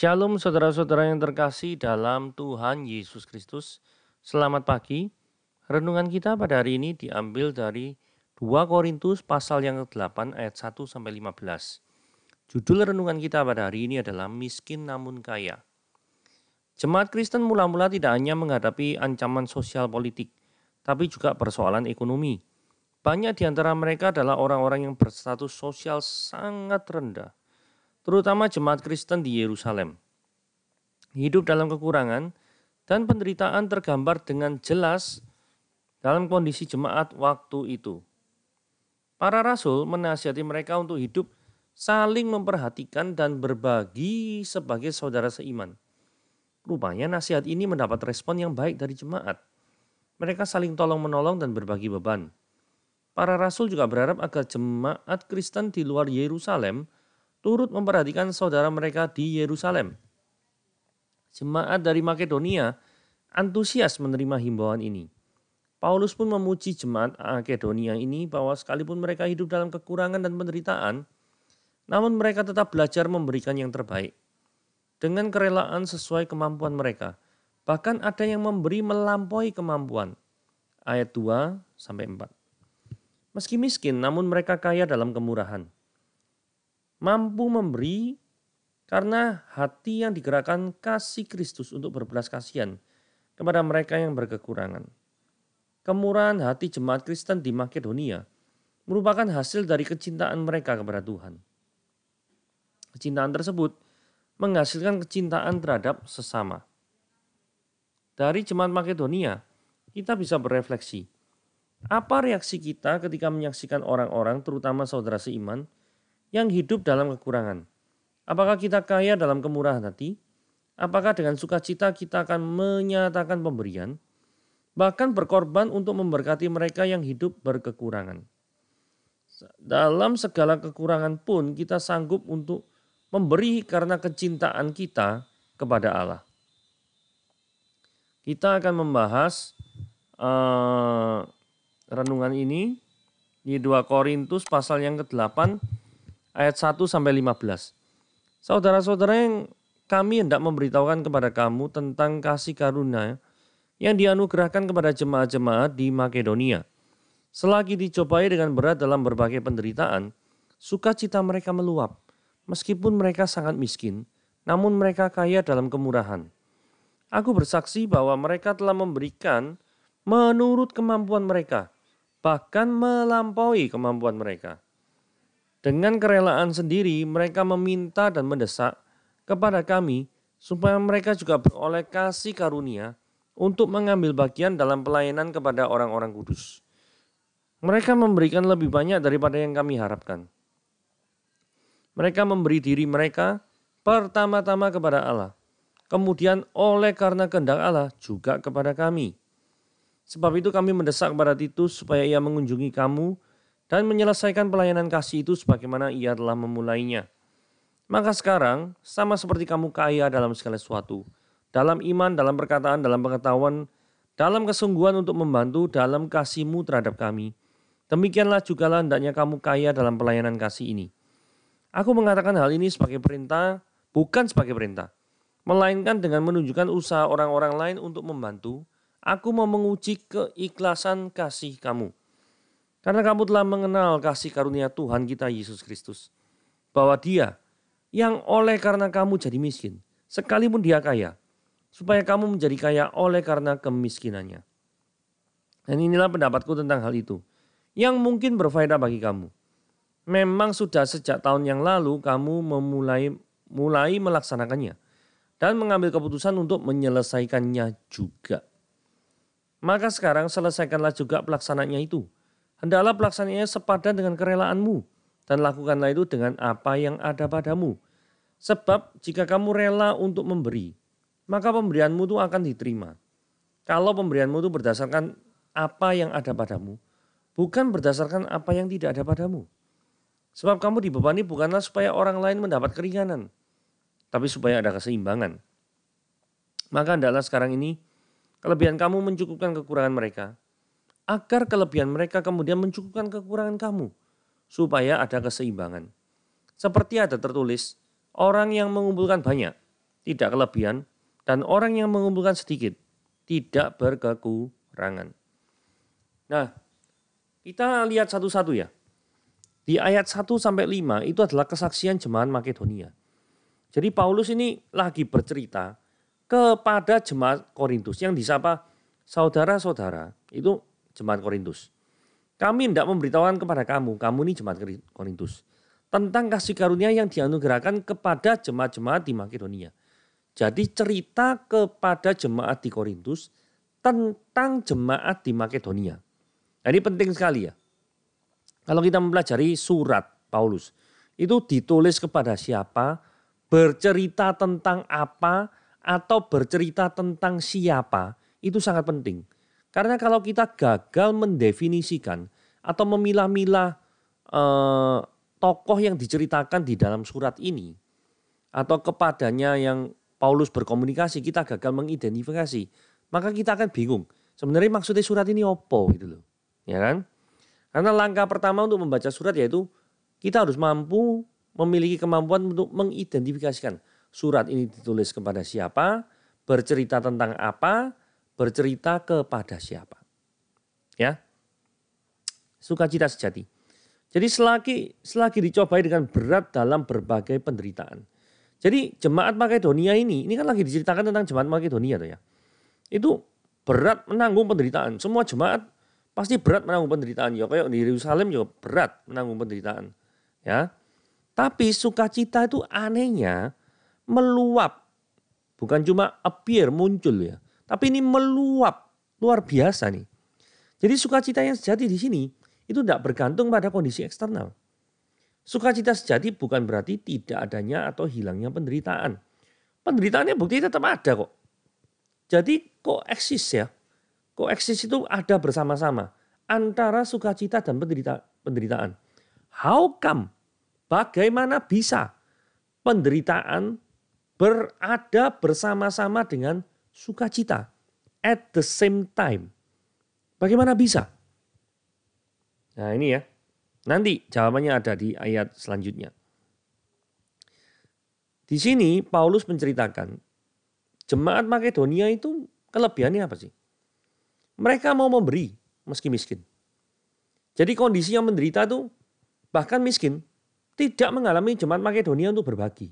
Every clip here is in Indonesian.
Shalom saudara-saudara yang terkasih dalam Tuhan Yesus Kristus. Selamat pagi. Renungan kita pada hari ini diambil dari 2 Korintus pasal yang ke-8 ayat 1 sampai 15. Judul renungan kita pada hari ini adalah miskin namun kaya. Jemaat Kristen mula-mula tidak hanya menghadapi ancaman sosial politik, tapi juga persoalan ekonomi. Banyak di antara mereka adalah orang-orang yang berstatus sosial sangat rendah, terutama jemaat Kristen di Yerusalem. Hidup dalam kekurangan dan penderitaan tergambar dengan jelas dalam kondisi jemaat waktu itu. Para rasul menasihati mereka untuk hidup saling memperhatikan dan berbagi sebagai saudara seiman. Rupanya nasihat ini mendapat respon yang baik dari jemaat. Mereka saling tolong-menolong dan berbagi beban. Para rasul juga berharap agar jemaat Kristen di luar Yerusalem turut memperhatikan saudara mereka di Yerusalem. Jemaat dari Makedonia antusias menerima himbauan ini. Paulus pun memuji jemaat Makedonia ini bahwa sekalipun mereka hidup dalam kekurangan dan penderitaan, namun mereka tetap belajar memberikan yang terbaik. Dengan kerelaan sesuai kemampuan mereka. Bahkan ada yang memberi melampaui kemampuan. Ayat 2-4. Meski miskin, namun mereka kaya dalam kemurahan. Mampu memberi karena hati yang digerakkan kasih Kristus untuk berbelas kasihan kepada mereka yang berkekurangan. Kemurahan hati jemaat Kristen di Makedonia merupakan hasil dari kecintaan mereka kepada Tuhan. Kecintaan tersebut menghasilkan kecintaan terhadap sesama. Dari jemaat Makedonia, kita bisa berefleksi. Apa reaksi kita ketika menyaksikan orang-orang, terutama saudara seiman, yang hidup dalam kekurangan? Apakah kita kaya dalam kemurahan hati? Apakah dengan sukacita kita akan menyatakan pemberian? Bahkan berkorban untuk memberkati mereka yang hidup berkekurangan. Dalam segala kekurangan pun kita sanggup untuk memberi karena kecintaan kita kepada Allah. Kita akan membahas renungan ini di 2 Korintus pasal yang ke-8 ayat 1-15. Saudara-saudara yang kami hendak memberitahukan kepada kamu tentang kasih karunia yang dianugerahkan kepada jemaat-jemaat di Makedonia. Selagi dicobai dengan berat dalam berbagai penderitaan, sukacita mereka meluap. Meskipun mereka sangat miskin, namun mereka kaya dalam kemurahan. Aku bersaksi bahwa mereka telah memberikan menurut kemampuan mereka, bahkan melampaui kemampuan mereka. Dengan kerelaan sendiri mereka meminta dan mendesak kepada kami supaya mereka juga beroleh kasih karunia untuk mengambil bagian dalam pelayanan kepada orang-orang kudus. Mereka memberikan lebih banyak daripada yang kami harapkan. Mereka memberi diri mereka pertama-tama kepada Allah, kemudian oleh karena kehendak Allah juga kepada kami. Sebab itu kami mendesak kepada Titus supaya ia mengunjungi kamu dan menyelesaikan pelayanan kasih itu sebagaimana ia telah memulainya. Maka sekarang sama seperti kamu kaya dalam segala sesuatu, dalam iman, dalam perkataan, dalam pengetahuan, dalam kesungguhan untuk membantu dalam kasihmu terhadap kami. Demikianlah jugalah hendaknya kamu kaya dalam pelayanan kasih ini. Aku mengatakan hal ini sebagai perintah, bukan sebagai perintah, melainkan dengan menunjukkan usaha orang-orang lain untuk membantu. Aku mau menguji keikhlasan kasih kamu. Karena kamu telah mengenal kasih karunia Tuhan kita Yesus Kristus. Bahwa dia yang oleh karena kamu jadi miskin, sekalipun dia kaya, supaya kamu menjadi kaya oleh karena kemiskinannya. Dan inilah pendapatku tentang hal itu, yang mungkin berfaedah bagi kamu. Memang sudah sejak tahun yang lalu kamu mulai melaksanakannya dan mengambil keputusan untuk menyelesaikannya juga. Maka sekarang selesaikanlah juga pelaksanaannya itu. Hendaklah pelaksanaannya sepadan dengan kerelaanmu dan lakukanlah itu dengan apa yang ada padamu. Sebab jika kamu rela untuk memberi, maka pemberianmu itu akan diterima. Kalau pemberianmu itu berdasarkan apa yang ada padamu, bukan berdasarkan apa yang tidak ada padamu. Sebab kamu dibebani bukanlah supaya orang lain mendapat keringanan, tapi supaya ada keseimbangan. Maka hendaklah sekarang ini kelebihan kamu mencukupkan kekurangan mereka, agar kelebihan mereka kemudian mencukupkan kekurangan kamu, supaya ada keseimbangan. Seperti ada tertulis, orang yang mengumpulkan banyak, tidak kelebihan, dan orang yang mengumpulkan sedikit tidak berkekurangan. Nah, kita lihat satu-satu ya. Di ayat 1-5 itu adalah kesaksian jemaat Makedonia. Jadi Paulus ini lagi bercerita kepada jemaat Korintus yang disapa saudara-saudara, itu jemaat Korintus. Kami tidak memberitahukan kepada kamu ini jemaat Korintus, tentang kasih karunia yang dianugerahkan kepada jemaat-jemaat di Makedonia. Jadi cerita kepada jemaat di Korintus tentang jemaat di Makedonia. Nah, ini penting sekali ya. Kalau kita mempelajari surat Paulus, itu ditulis kepada siapa, bercerita tentang apa, atau bercerita tentang siapa, itu sangat penting. Karena kalau kita gagal mendefinisikan atau memilah-milah tokoh yang diceritakan di dalam surat ini, atau kepadanya yang Paulus berkomunikasi, kita gagal mengidentifikasi, maka kita akan bingung. Sebenarnya maksudnya surat ini apa gitu loh. Ya kan? Karena langkah pertama untuk membaca surat yaitu kita harus mampu memiliki kemampuan untuk mengidentifikasikan surat ini ditulis kepada siapa, bercerita tentang apa, bercerita kepada siapa. Ya. Sukacita sejati. Jadi selagi dicobai dengan berat dalam berbagai penderitaan. Jadi jemaat Makedonia ini kan lagi diceritakan tentang jemaat Makedonia tuh ya. Itu berat menanggung penderitaan. Semua jemaat pasti berat menanggung penderitaan. Ya kayak di Yerusalem juga berat menanggung penderitaan. Ya. Tapi sukacita itu anehnya meluap. Bukan cuma appear, muncul ya. Tapi ini meluap. Luar biasa nih. Jadi sukacita yang sejati di sini itu tidak bergantung pada kondisi eksternal. Sukacita sejati bukan berarti tidak adanya atau hilangnya penderitaan. Penderitaannya bukti tetap ada kok. Jadi koeksis ya. Koeksis itu ada bersama-sama antara sukacita dan penderitaan. How come? Bagaimana bisa penderitaan berada bersama-sama dengan sukacita at the same time? Bagaimana bisa? Nah ini ya. Nanti jawabannya ada di ayat selanjutnya. Di sini Paulus menceritakan jemaat Makedonia itu kelebihannya apa sih? Mereka mau memberi meski miskin. Jadi kondisi yang menderita itu bahkan miskin tidak mengalami jemaat Makedonia untuk berbagi.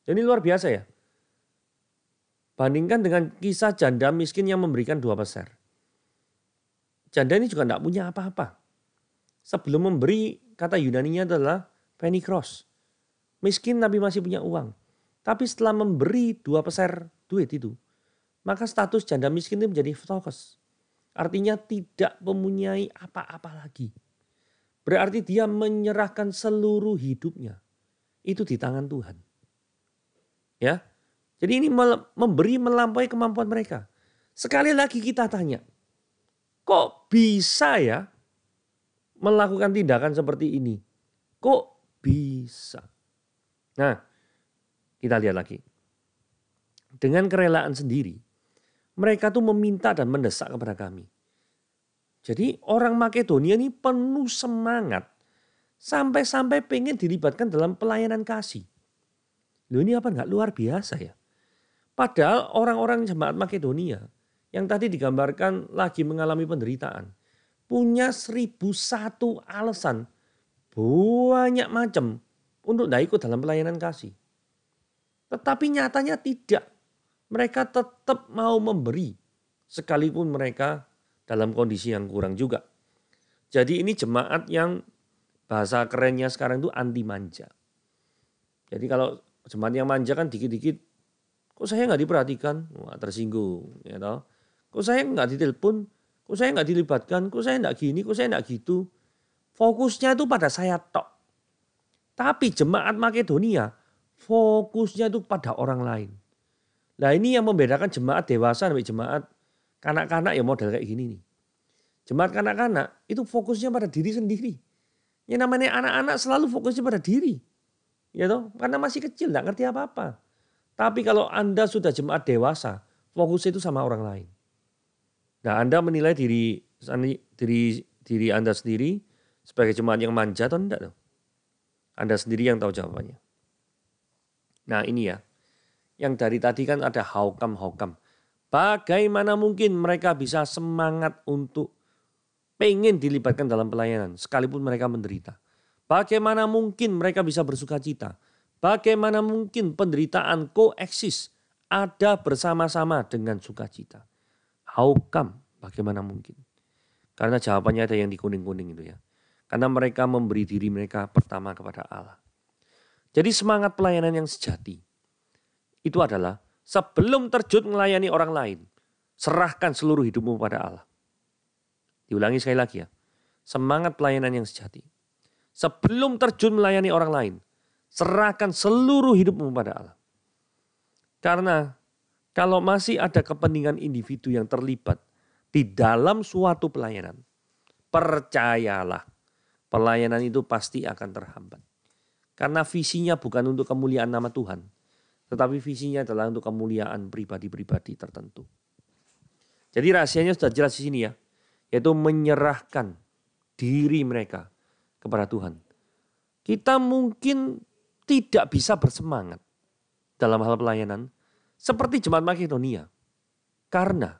Jadi luar biasa ya. Bandingkan dengan kisah janda miskin yang memberikan 2 peser. Janda ini juga tidak punya apa-apa. Sebelum memberi, kata Yunaninya adalah pennikros. Miskin tapi masih punya uang. Tapi setelah memberi 2 peser duit itu, maka status janda miskin itu menjadi phtokos. Artinya tidak mempunyai apa-apa lagi. Berarti dia menyerahkan seluruh hidupnya. Itu di tangan Tuhan. Ya. Jadi ini memberi melampaui kemampuan mereka. Sekali lagi kita tanya, kok bisa ya melakukan tindakan seperti ini? Kok bisa? Nah, kita lihat lagi. Dengan kerelaan sendiri, mereka tuh meminta dan mendesak kepada kami. Jadi orang Makedonia ini penuh semangat. Sampai-sampai pengen dilibatkan dalam pelayanan kasih. Loh ini apa enggak luar biasa ya? Padahal orang-orang jemaat Makedonia yang tadi digambarkan lagi mengalami penderitaan. Punya 1001 alasan. Banyak macam untuk tidak ikut dalam pelayanan kasih. Tetapi nyatanya tidak. Mereka tetap mau memberi. Sekalipun mereka dalam kondisi yang kurang juga. Jadi ini jemaat yang bahasa kerennya sekarang itu anti manja. Jadi kalau jemaat yang manja kan dikit-dikit. Kok saya nggak diperhatikan? Wah tersinggung. Ya toh. Kok saya nggak ditelepon? Kok saya nggak dilibatkan? Kok saya nggak gini? Kok saya nggak gitu? Fokusnya itu pada saya tok. Tapi jemaat Makedonia fokusnya itu pada orang lain. Nah ini yang membedakan jemaat dewasa dengan jemaat kanak-kanak ya model kayak gini nih. Jemaat kanak-kanak itu fokusnya pada diri sendiri. Yang namanya anak-anak selalu fokusnya pada diri. Ya toh, karena masih kecil enggak ngerti apa-apa. Tapi kalau Anda sudah jemaat dewasa, fokusnya itu sama orang lain. Nah, Anda menilai diri Anda sendiri sebagai jemaat yang manja atau enggak tuh? Anda sendiri yang tahu jawabannya. Nah, ini ya. Yang dari tadi kan ada haukam. Bagaimana mungkin mereka bisa semangat untuk pengen dilibatkan dalam pelayanan sekalipun mereka menderita. Bagaimana mungkin mereka bisa bersuka cita. Bagaimana mungkin penderitaan koeksis ada bersama-sama dengan sukacita. Haukam, bagaimana mungkin? Karena jawabannya ada yang di kuning-kuning itu ya. Karena mereka memberi diri mereka pertama kepada Allah. Jadi semangat pelayanan yang sejati itu adalah sebelum terjun melayani orang lain, serahkan seluruh hidupmu pada Allah. Diulangi sekali lagi ya. Semangat pelayanan yang sejati. Sebelum terjun melayani orang lain, serahkan seluruh hidupmu pada Allah. Karena kalau masih ada kepentingan individu yang terlibat di dalam suatu pelayanan, percayalah, pelayanan itu pasti akan terhambat. Karena visinya bukan untuk kemuliaan nama Tuhan, tetapi visinya adalah untuk kemuliaan pribadi-pribadi tertentu. Jadi rahasianya sudah jelas di sini ya, yaitu menyerahkan diri mereka kepada Tuhan. Kita mungkin tidak bisa bersemangat dalam hal pelayanan seperti Jemaat Makedonia. Karena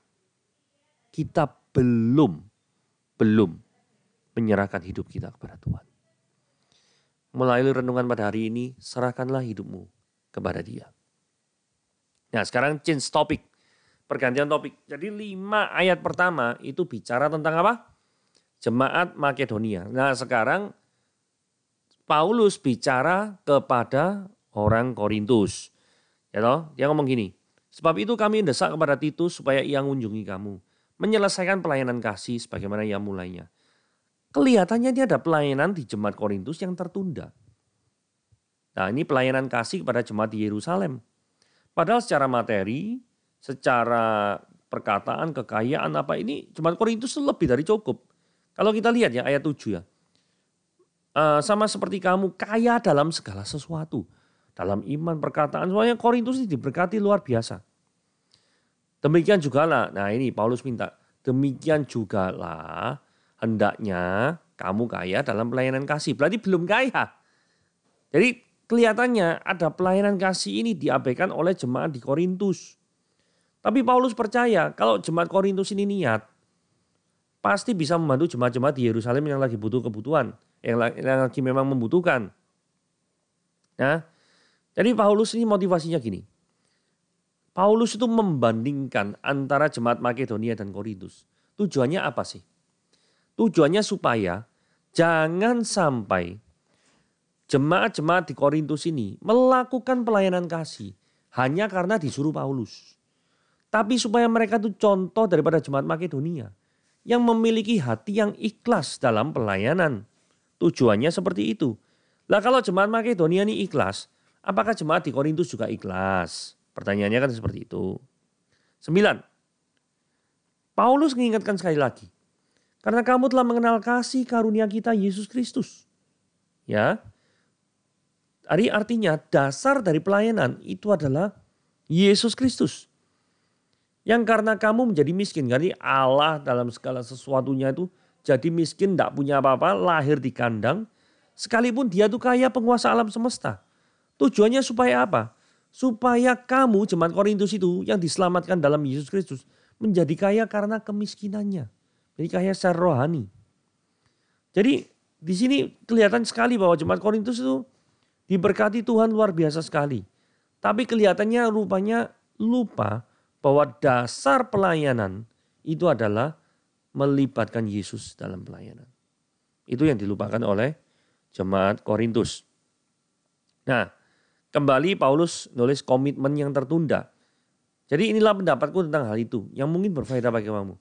kita belum menyerahkan hidup kita kepada Tuhan. Melalui renungan pada hari ini, serahkanlah hidupmu kepada Dia. Nah sekarang change topik, pergantian topik. Jadi 5 ayat pertama itu bicara tentang apa? Jemaat Makedonia. Nah sekarang Paulus bicara kepada orang Korintus. Ya toh? Dia ngomong gini, sebab itu kami mendesak kepada Titus supaya ia mengunjungi kamu, menyelesaikan pelayanan kasih sebagaimana ia mulainya. Kelihatannya dia ada pelayanan di jemaat Korintus yang tertunda. Nah ini pelayanan kasih kepada jemaat di Yerusalem. Padahal secara materi, secara perkataan, kekayaan apa ini jemaat Korintus lebih dari cukup. Kalau kita lihat ya ayat 7 ya. Sama seperti kamu kaya dalam segala sesuatu. Dalam iman, perkataan, semuanya Korintus ini diberkati luar biasa. Demikian jugalah, nah ini Paulus minta, demikian jugalah hendaknya kamu kaya dalam pelayanan kasih. Berarti belum kaya. Jadi kelihatannya ada pelayanan kasih ini diabaikan oleh jemaat di Korintus. Tapi Paulus percaya kalau jemaat Korintus ini niat, pasti bisa membantu jemaat-jemaat di Yerusalem yang lagi butuh kebutuhan. Yang lagi memang membutuhkan. Nah, jadi Paulus ini motivasinya gini. Paulus itu membandingkan antara jemaat Makedonia dan Korintus. Tujuannya apa sih? Tujuannya supaya jangan sampai jemaat-jemaat di Korintus ini melakukan pelayanan kasih hanya karena disuruh Paulus. Tapi supaya mereka itu contoh daripada jemaat Makedonia yang memiliki hati yang ikhlas dalam pelayanan. Tujuannya seperti itu. Lah kalau jemaat Makedonia ini ikhlas, apakah jemaat di Korintus juga ikhlas? Pertanyaannya kan seperti itu. 9. Paulus mengingatkan sekali lagi. Karena kamu telah mengenal kasih karunia kita Yesus Kristus. Ya. Artinya dasar dari pelayanan itu adalah Yesus Kristus. Yang karena kamu menjadi miskin. Jadi Allah dalam segala sesuatunya itu jadi miskin, tidak punya apa-apa, lahir di kandang. Sekalipun dia itu kaya penguasa alam semesta. Tujuannya supaya apa? Supaya kamu jemaat Korintus itu yang diselamatkan dalam Yesus Kristus menjadi kaya karena kemiskinannya. Jadi kaya secara rohani. Jadi di sini kelihatan sekali bahwa jemaat Korintus itu diberkati Tuhan luar biasa sekali. Tapi kelihatannya rupanya lupa bahwa dasar pelayanan itu adalah melibatkan Yesus dalam pelayanan. Itu yang dilupakan oleh jemaat Korintus. Nah, kembali Paulus nulis komitmen yang tertunda. Jadi inilah pendapatku tentang hal itu yang mungkin berfaedah bagi kamu.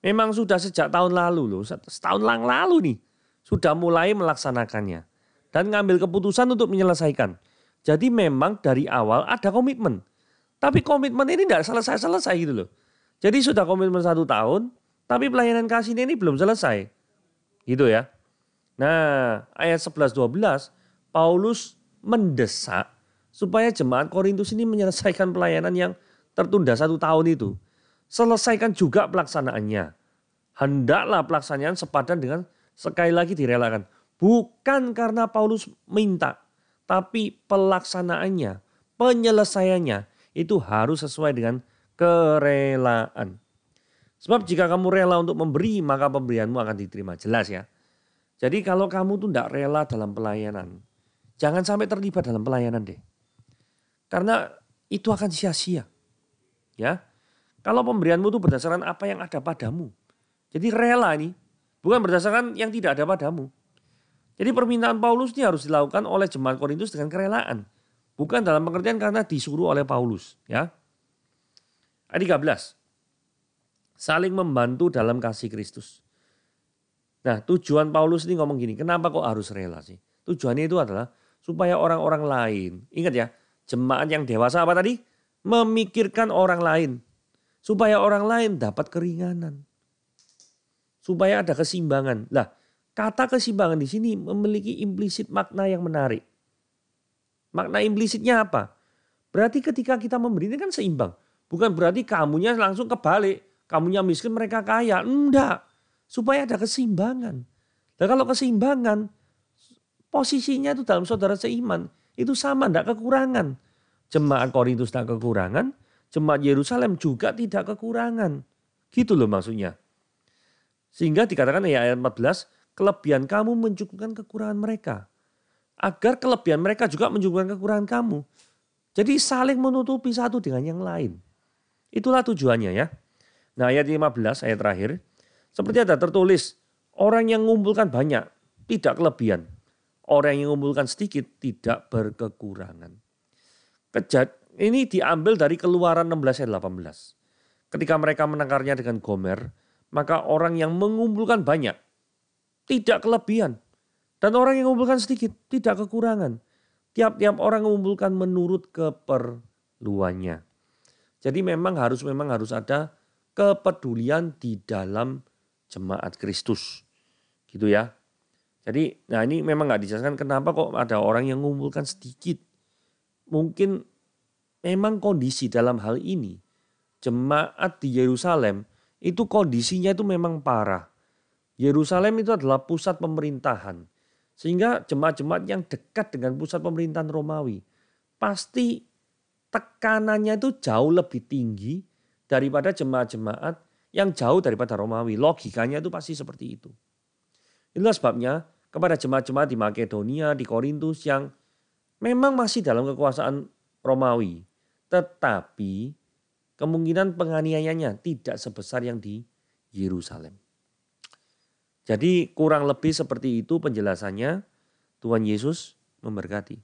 Memang sudah sejak tahun lalu loh, setahun lalu nih, sudah mulai melaksanakannya. Dan ngambil keputusan untuk menyelesaikan. Jadi memang dari awal ada komitmen. Tapi komitmen ini tidak selesai-selesai gitu loh. Jadi sudah komitmen 1 tahun, tapi pelayanan kasih ini belum selesai. Gitu ya. Nah ayat 11-12, Paulus mendesak supaya jemaat Korintus ini menyelesaikan pelayanan yang tertunda 1 tahun itu. Selesaikan juga pelaksanaannya. Hendaklah pelaksanaan sepadan dengan sekali lagi direlakan. Bukan karena Paulus minta, tapi pelaksanaannya, penyelesaiannya itu harus sesuai dengan kerelaan. Sebab jika kamu rela untuk memberi, maka pemberianmu akan diterima. Jelas ya. Jadi kalau kamu tuh tidak rela dalam pelayanan, jangan sampai terlibat dalam pelayanan deh. Karena itu akan sia-sia. Ya. Kalau pemberianmu itu berdasarkan apa yang ada padamu. Jadi rela ini, bukan berdasarkan yang tidak ada padamu. Jadi permintaan Paulus ini harus dilakukan oleh jemaat Korintus dengan kerelaan. Bukan dalam pengertian karena disuruh oleh Paulus. Ya. Ayat 13. Saling membantu dalam kasih Kristus. Nah, tujuan Paulus ini ngomong gini, kenapa kok harus rela sih? Tujuannya itu adalah supaya orang-orang lain, ingat ya, jemaat yang dewasa apa tadi? Memikirkan orang lain. Supaya orang lain dapat keringanan. Supaya ada keseimbangan. Lah, kata keseimbangan di sini memiliki implisit makna yang menarik. Makna implisitnya apa? Berarti ketika kita memberi ini kan seimbang. Bukan berarti kamunya langsung kebalik. Kamunya miskin, mereka kaya. Enggak. Supaya ada keseimbangan. Dan kalau keseimbangan, posisinya itu dalam saudara seiman. Itu sama, enggak kekurangan. Jemaat Korintus tidak kekurangan. Jemaat Yerusalem juga tidak kekurangan. Gitu loh maksudnya. Sehingga dikatakan ya ayat 14, kelebihan kamu mencukupkan kekurangan mereka. Agar kelebihan mereka juga mencukupkan kekurangan kamu. Jadi saling menutupi satu dengan yang lain. Itulah tujuannya ya. Nah ayat 15, ayat terakhir. Seperti ada tertulis, orang yang mengumpulkan banyak tidak kelebihan. Orang yang mengumpulkan sedikit tidak berkekurangan. Ini diambil dari Keluaran 16 ayat 18. Ketika mereka menangkarnya dengan Gomer, maka orang yang mengumpulkan banyak tidak kelebihan. Dan orang yang mengumpulkan sedikit tidak kekurangan. Tiap-tiap orang mengumpulkan menurut keperluannya. Jadi memang harus ada kepedulian di dalam jemaat Kristus. Gitu ya. Jadi nah ini memang gak dijelaskan kenapa kok ada orang yang mengumpulkan sedikit. Mungkin memang kondisi dalam hal ini. Jemaat di Yerusalem itu kondisinya itu memang parah. Yerusalem itu adalah pusat pemerintahan. Sehingga jemaat-jemaat yang dekat dengan pusat pemerintahan Romawi. Pasti tekanannya itu jauh lebih tinggi daripada jemaat-jemaat yang jauh daripada Romawi. Logikanya itu pasti seperti itu. Itulah sebabnya kepada jemaat-jemaat di Makedonia, di Korintus yang memang masih dalam kekuasaan Romawi. Tetapi kemungkinan penganiayaannya tidak sebesar yang di Yerusalem. Jadi kurang lebih seperti itu penjelasannya. Tuhan Yesus memberkati.